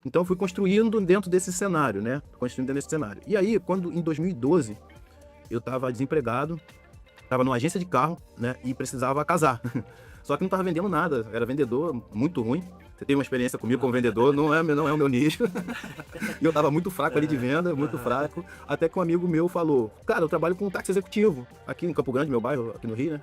Então eu fui construindo dentro desse cenário, né? Construindo dentro desse cenário. E aí, quando em 2012, eu tava desempregado, tava numa agência de carro, né? E precisava casar. Só que não tava vendendo nada, era vendedor muito ruim. Você tem uma experiência comigo como vendedor, não é o meu nicho. E eu tava muito fraco ali de venda, muito fraco. Até que um amigo meu falou, cara, eu trabalho com táxi executivo, aqui em Campo Grande, meu bairro, aqui no Rio, né?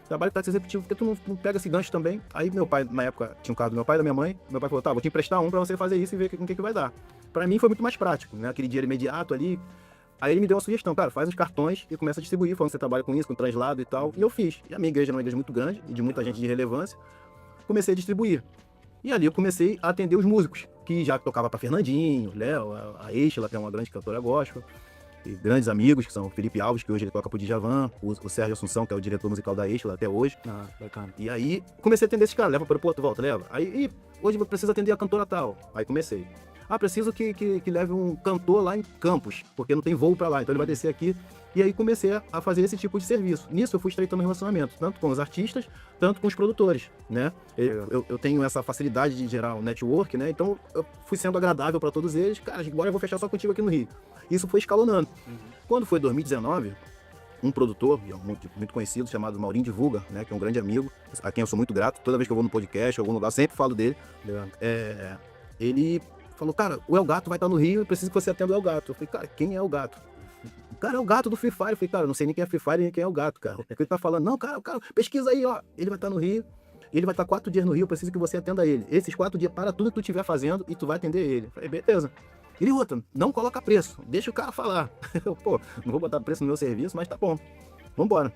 Trabalho com táxi executivo, porque tu não pega esse gancho também? Aí meu pai, na época, tinha um carro do meu pai e da minha mãe. Meu pai falou, tá, vou te emprestar um pra você fazer isso e ver com o que vai dar. Pra mim foi muito mais prático, né? Aquele dinheiro imediato ali. Aí ele me deu uma sugestão, cara, faz os cartões e começa a distribuir, falando que você trabalha com isso, com translado e tal. E eu fiz. E a minha igreja era uma igreja muito grande e de muita gente de relevância. Comecei a distribuir. E ali eu comecei a atender os músicos, que já tocava pra Fernandinho, Léo, a Estela, que é uma grande cantora gospel, e grandes amigos, que são o Felipe Alves, que hoje ele toca pro Djavan, o Sérgio Assunção, que é o diretor musical da Estela até hoje. Ah, bacana. E aí comecei a atender esses caras, leva para o aeroporto, volta, leva. Aí, hoje eu preciso atender a cantora tal. Aí comecei. Ah, preciso que leve um cantor lá em Campos, porque não tem voo para lá, então ele vai descer aqui. E aí comecei a fazer esse tipo de serviço. Nisso eu fui estreitando relacionamento, tanto com os artistas, tanto com os produtores, né? Eu tenho essa facilidade de gerar um network, né? Então eu fui sendo agradável para todos eles. Cara, agora eu vou fechar só contigo aqui no Rio. Isso foi escalonando. Quando foi 2019, um produtor muito conhecido, chamado Maurinho Divulga, né, que é um grande amigo, a quem eu sou muito grato. Toda vez que eu vou no podcast, em algum lugar, sempre falo dele. Ele falou, cara, o El Gato vai estar no Rio, eu preciso que você atenda o El Gato. Eu falei, cara, quem é o Gato? Cara, é o Gato do Free Fire. Eu falei, cara, eu não sei nem quem é Free Fire nem quem é o Gato, cara. O que ele tá falando? Não, cara, pesquisa aí, ó. Ele vai estar no Rio, ele vai estar 4 dias no Rio, eu preciso que você atenda ele. Esses 4 dias, para tudo que tu estiver fazendo e tu vai atender ele. Eu falei, beleza. E outra, não coloca preço, deixa o cara falar. Eu, pô, não vou botar preço no meu serviço, mas tá bom. Vambora.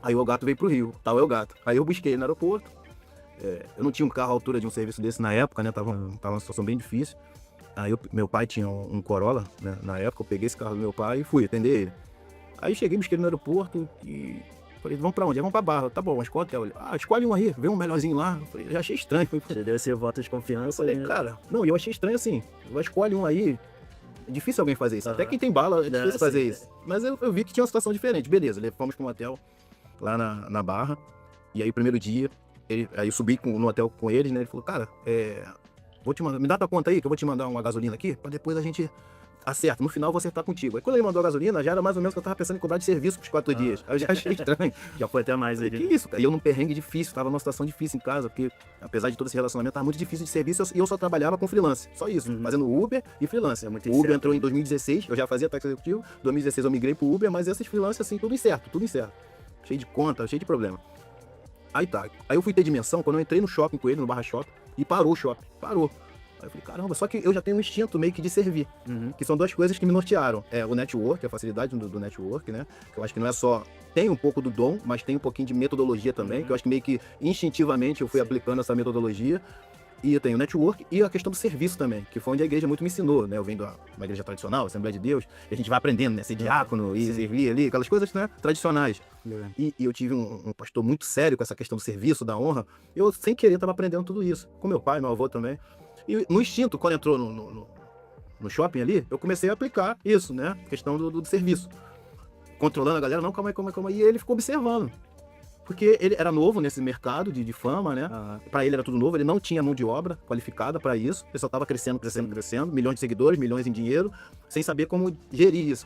Aí o El Gato veio pro Rio, tal El Gato. Aí eu busquei ele no aeroporto. Eu não tinha um carro à altura de um serviço desse na época, né? Tava uma situação bem difícil. Aí meu pai tinha um Corolla, né? Na época, eu peguei esse carro do meu pai e fui atender ele. Aí cheguei, busquei ele no aeroporto e falei, vamos pra onde? Vamos pra Barra. Tá bom, mas qual hotel? Ele, escolhe um aí, vê um melhorzinho lá. Eu falei, já achei estranho. Você deu esse voto de confiança. Eu falei, cara, não, eu achei estranho assim. Escolhe um aí. É difícil alguém fazer isso. Até quem tem bala é difícil fazer isso. Mas eu vi que tinha uma situação diferente. Beleza, fomos para um hotel lá na Barra. E aí, o primeiro dia, aí eu subi no hotel com eles, né? Ele falou, cara, vou te mandar, me dá tua conta aí, que eu vou te mandar uma gasolina aqui, para depois a gente acerta. No final, vou acertar contigo. Aí quando ele mandou a gasolina, já era mais ou menos o que eu tava pensando em cobrar de serviço pros 4 dias. Aí eu já achei estranho. Já foi até mais aí. Que isso, cara? E eu num perrengue difícil, tava numa situação difícil em casa, porque apesar de todo esse relacionamento, tava muito difícil de serviço e eu só trabalhava com freelance. Só isso, fazendo Uber e freelance. muito O Uber incerto. entrou em 2016, eu já fazia táxi executivo. Em 2016 eu migrei pro Uber, mas esses freelancers assim, tudo incerto, tudo incerto. Cheio de conta, cheio de problema. Aí tá. Aí eu fui ter dimensão quando eu entrei no shopping com ele, no Barra Shopping, e parou o shopping. Parou. Aí eu falei, caramba, só que eu já tenho um instinto meio que de servir. Que são duas coisas que me nortearam. O network, a facilidade do network, né? Que eu acho que não é só... Tem um pouco do dom, mas tem um pouquinho de metodologia também, que eu acho que meio que instintivamente eu fui aplicando essa metodologia. E eu tenho o network e a questão do serviço também, que foi onde a igreja muito me ensinou, né? Eu venho de uma igreja tradicional, Assembleia de Deus, e a gente vai aprendendo, né? Ser diácono e servir ali, aquelas coisas, né? Tradicionais. E eu tive um pastor muito sério com essa questão do serviço, da honra. Eu, sem querer, estava aprendendo tudo isso. Com meu pai, meu avô também. E no instinto, quando entrou no shopping ali, eu comecei a aplicar isso, né? Questão do serviço. Controlando a galera, não, calma aí. E ele ficou observando. Porque ele era novo nesse mercado de fama, né? Pra ele era tudo novo, ele não tinha mão de obra qualificada pra isso. Ele só tava crescendo. Milhões de seguidores, milhões em dinheiro, sem saber como gerir isso.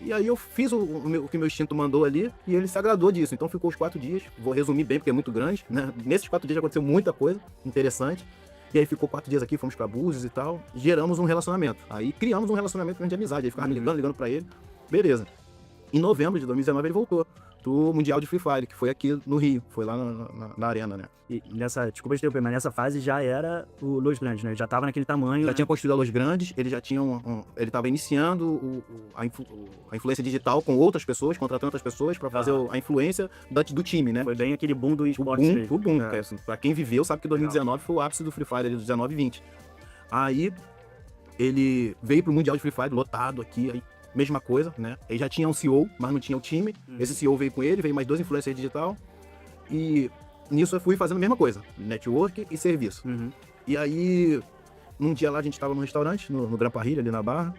E aí eu fiz o que meu instinto mandou ali e ele se agradou disso. Então ficou os 4 dias. Vou resumir bem porque é muito grande, né? Nesses 4 dias aconteceu muita coisa interessante. E aí ficou 4 dias aqui, fomos pra Búzios e tal. Geramos um relacionamento. Aí criamos um relacionamento de amizade. Aí ficava me ligando pra ele. Beleza. Em novembro de 2019 ele voltou do Mundial de Free Fire, que foi aqui no Rio, foi lá na Arena, né? E desculpa te interromper, mas nessa fase já era o Los Grandes, né? Ele já tava naquele tamanho. Já tinha construído a Los Grandes, ele já tinha ele tava iniciando a influência digital com outras pessoas, contratando outras pessoas para fazer a influência do time, né? Foi bem aquele boom do esporte. O boom. Pra quem viveu, sabe que 2019 foi o ápice do Free Fire, ali, do 19 e 20. Aí ele veio pro Mundial de Free Fire, lotado aqui, aí mesma coisa, né? Ele já tinha um CEO, mas não tinha o time. Esse CEO veio com ele, veio mais 2 influencers digital. E nisso eu fui fazendo a mesma coisa, network e serviço. E aí, num dia lá a gente tava num restaurante, no Gran Parrilha, ali na Barra.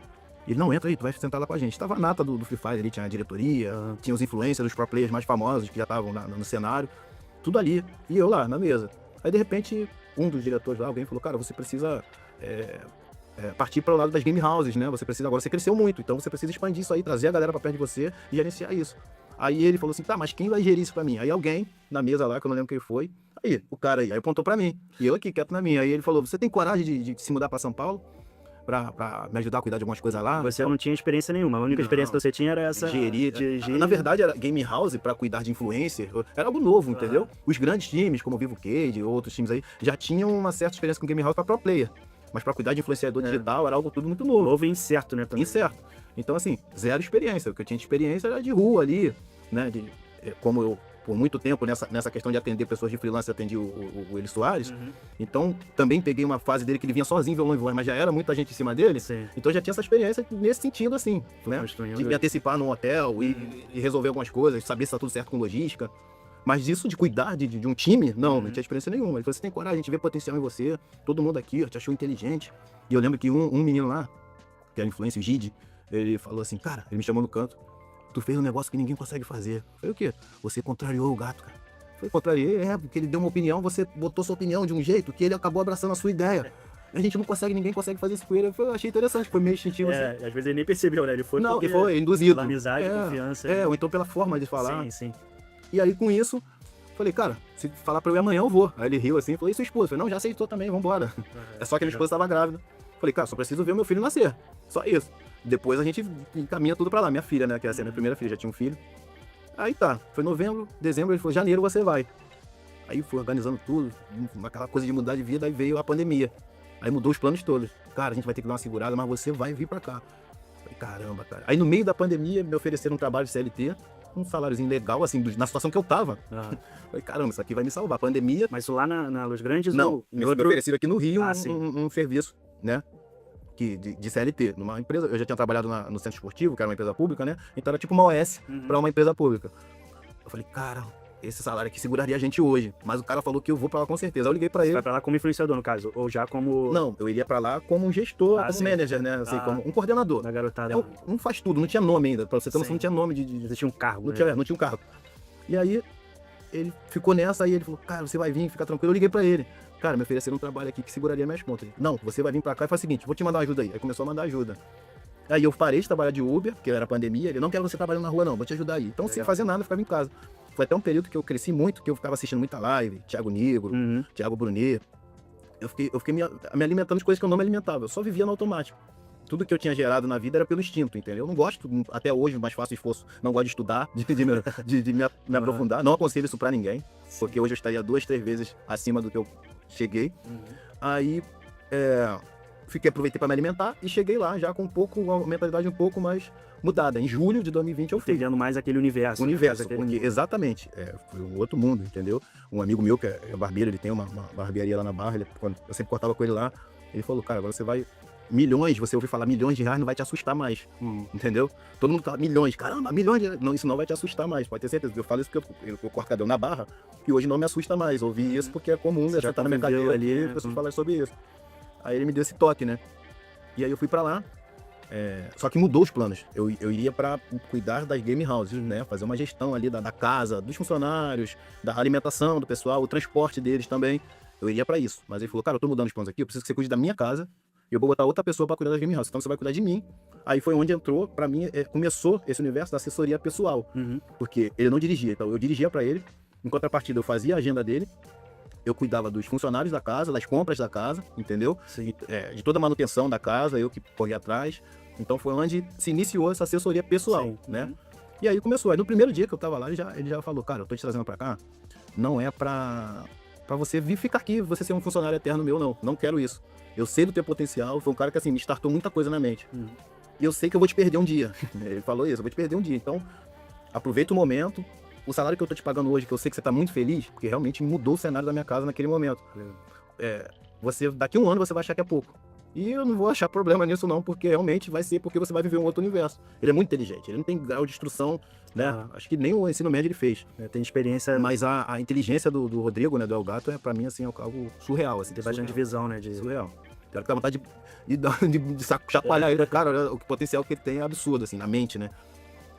E ele, não, entra aí, tu vai sentar lá com a gente. Tava a nata do Free Fire ali, tinha a diretoria, tinha os influencers, os pro players mais famosos que já estavam no cenário. Tudo ali. E eu lá, na mesa. Aí, de repente, um dos diretores lá, alguém falou, cara, você precisa partir para o lado das game houses, né? Agora você cresceu muito, então você precisa expandir isso aí, trazer a galera para perto de você e gerenciar isso. Aí ele falou assim, tá, mas quem vai gerir isso para mim? Aí alguém na mesa lá, que eu não lembro quem foi, aí o cara aí apontou para mim, e eu aqui quieto na minha. Aí ele falou, você tem coragem de se mudar para São Paulo? Pra me ajudar a cuidar de algumas coisas lá? Você não tinha experiência nenhuma, a única experiência que você tinha era essa... Gerir. Na verdade, era game house pra cuidar de influencer. Era algo novo, entendeu? Os grandes times, como o Vivo Cage, outros times aí, já tinham uma certa experiência com game house pra pro player. Mas pra cuidar de influenciador digital era algo tudo muito novo. Novo e incerto, né? Também. Incerto. Então, assim, zero experiência. O que eu tinha de experiência era de rua ali, né? Como eu, por muito tempo, nessa questão de atender pessoas de freelance, eu atendi o Eli Soares. Então, também peguei uma fase dele que ele vinha sozinho, violão e voz, mas já era muita gente em cima dele. Sim. Então, já tinha essa experiência nesse sentido, assim, né? De me antecipar num hotel e resolver algumas coisas, saber se tá tudo certo com logística. Mas isso de cuidar de um time, não tinha experiência nenhuma. Ele falou, você tem coragem, a gente vê potencial em você, todo mundo aqui, ó, te achou inteligente. E eu lembro que um menino lá, que era influencer, o Gide, ele falou assim, cara, ele me chamou no canto, tu fez um negócio que ninguém consegue fazer. Eu falei, o quê? Você contrariou o gato, cara. Eu falei, contrariei, porque ele deu uma opinião, você botou sua opinião de um jeito que ele acabou abraçando a sua ideia. A gente não consegue, ninguém consegue fazer isso com ele. Eu achei interessante, foi meio instintivo assim. Às vezes ele nem percebeu, né? Ele foi não, porque foi induzido. Pela amizade, confiança. Ou então pela forma de falar. Sim. E aí, com isso, falei, cara, se falar pra eu ir amanhã, eu vou. Aí ele riu assim, falou, e sua esposa? Eu falei, não, já aceitou também, vambora. É só que a minha esposa estava grávida. Falei, cara, só preciso ver o meu filho nascer. Só isso. Depois a gente encaminha tudo pra lá. Minha filha, né, que era a minha primeira filha, já tinha um filho. Aí tá, foi novembro, dezembro, ele falou, janeiro você vai. Aí fui organizando tudo, aquela coisa de mudar de vida, aí veio a pandemia. Aí mudou os planos todos. Cara, a gente vai ter que dar uma segurada, mas você vai vir pra cá. Falei, caramba, cara. Aí no meio da pandemia, me ofereceram um trabalho de CLT, um saláriozinho legal, assim, na situação que eu tava. Falei, caramba, isso aqui vai me salvar. Pandemia... Mas lá na Luz Grandes? Não, me ofereceram aqui no Rio um serviço, né? De CLT, numa empresa. Eu já tinha trabalhado no centro esportivo, que era uma empresa pública, né? Então era tipo uma OS pra uma empresa pública. Eu falei, cara, esse salário aqui seguraria a gente hoje. Mas o cara falou que eu vou pra lá com certeza. Aí eu liguei pra ele. Você vai pra lá como influenciador, no caso? Ou já como... Não, eu iria pra lá como um gestor, como manager, né? Assim, como um coordenador. Da garotada. Não faz tudo, não tinha nome ainda. Pra você ter noção, não tinha nome de... Você tinha um cargo, não tinha um cargo. E aí, ele ficou nessa, aí ele falou, cara, você vai vir, fica tranquilo. Eu liguei pra ele. Cara, me ofereceram um trabalho aqui que seguraria minhas contas. Não, você vai vir pra cá e faz o seguinte, vou te mandar uma ajuda aí. Aí começou a mandar ajuda. Aí eu parei de trabalhar de Uber, porque era pandemia. Ele, não quero você trabalhando na rua não, vou te ajudar aí. Então, sem fazer nada, eu ficava em casa. Foi até um período que eu cresci muito, que eu ficava assistindo muita live, Thiago Negro, Thiago Brunet. Eu fiquei me alimentando de coisas que eu não me alimentava. Eu só vivia no automático. Tudo que eu tinha gerado na vida era pelo instinto, entendeu? Eu não gosto, até hoje, mas faço esforço, não gosto de estudar, de me aprofundar. Não aconselho isso pra ninguém, porque hoje eu estaria 2, 3 vezes acima do que eu cheguei. Aí, aproveitei pra me alimentar e cheguei lá já com uma mentalidade um pouco mais mudada. Em julho de 2020 eu fui. Entendendo mais aquele universo. Porque, exatamente. Foi um outro mundo, entendeu? Um amigo meu, que é barbeiro, ele tem uma barbearia lá na Barra, eu sempre cortava com ele lá, ele falou, cara, agora você vai... Milhões, você ouvir falar milhões de reais não vai te assustar mais, entendeu? Todo mundo fala milhões, caramba, milhões de reais. Não, isso não vai te assustar mais, pode ter certeza. Eu falo isso porque eu corto cabelo na Barra e hoje não me assusta mais. Ouvir isso porque é comum, né? Já tá na minha cadeira ali, as pessoas falam sobre isso. Aí ele me deu esse toque, né? E aí eu fui pra lá, só que mudou os planos. Eu iria pra cuidar das game houses, né? Fazer uma gestão ali da casa, dos funcionários, da alimentação do pessoal, o transporte deles também. Eu iria pra isso. Mas ele falou, cara, eu tô mudando os planos aqui, eu preciso que você cuide da minha casa. E eu vou botar outra pessoa para cuidar das game houses, então você vai cuidar de mim. Aí foi onde entrou, para mim, começou esse universo da assessoria pessoal. Porque ele não dirigia, então eu dirigia para ele. Em contrapartida, eu fazia a agenda dele. Eu cuidava dos funcionários da casa, das compras da casa, entendeu? De toda a manutenção da casa, eu que corria atrás. Então foi onde se iniciou essa assessoria pessoal, né? E aí começou. Aí no primeiro dia que eu tava lá, ele já falou, cara, eu tô te trazendo para cá, não é pra você vir ficar aqui, você ser um funcionário eterno meu, não quero isso. Eu sei do teu potencial, foi um cara que assim, me startou muita coisa na mente. E eu sei que eu vou te perder um dia. Ele falou isso, eu vou te perder um dia. Então, aproveita o momento. O salário que eu tô te pagando hoje, que eu sei que você tá muito feliz, porque realmente mudou o cenário da minha casa naquele momento. Daqui a um ano você vai achar que é pouco. E eu não vou achar problema nisso não, porque realmente vai ser porque você vai viver um outro universo. Ele é muito inteligente, ele não tem grau de instrução, né? Acho que nem o ensino médio ele fez. Tem experiência... Mas a inteligência do Rodrigo, né, do El Gato, pra mim, assim, é algo surreal. Assim, tem bastante visão, né? Surreal. Quero que dá vontade de chacoalhar ele, cara, o potencial que ele tem é absurdo, assim, na mente, né?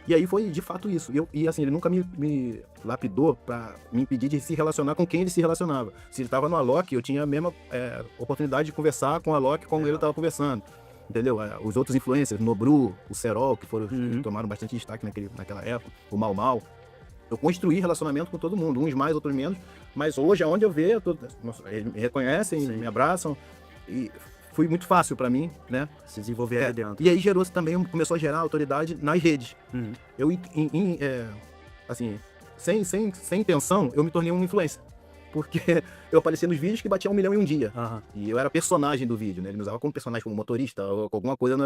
E aí foi de fato isso. E assim, ele nunca me lapidou pra me impedir de se relacionar com quem ele se relacionava. Se ele tava no Alok, eu tinha a mesma oportunidade de conversar com o Alok como ele tava conversando. Entendeu? Os outros influencers, Nobru, o Serol, que tomaram bastante destaque naquela época, o Mau Mau. Eu construí relacionamento com todo mundo, uns mais, outros menos. Mas hoje, aonde eu vejo, eles me reconhecem, Sim. me abraçam. E foi muito fácil pra mim, né? Se desenvolver ali dentro. E aí também começou a gerar autoridade nas redes. Eu, assim, sem intenção, eu me tornei um influencer. Porque eu aparecia nos vídeos que batia 1 milhão em um dia. Aham. E eu era personagem do vídeo, né? Ele me usava como personagem, como motorista, ou com alguma coisa,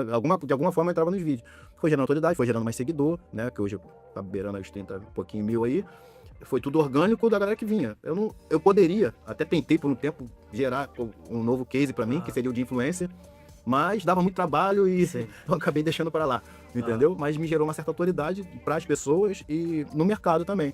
de alguma forma eu entrava nos vídeos. Foi gerando autoridade, foi gerando mais seguidor, né? Que hoje tá beirando os 30 e pouquinho mil aí. Foi tudo orgânico da galera que vinha. Eu poderia, até tentei por um tempo, gerar um novo case pra mim, que seria o de influencer. Mas dava muito trabalho e eu acabei deixando pra lá, entendeu? Mas me gerou uma certa autoridade pras pessoas e no mercado também.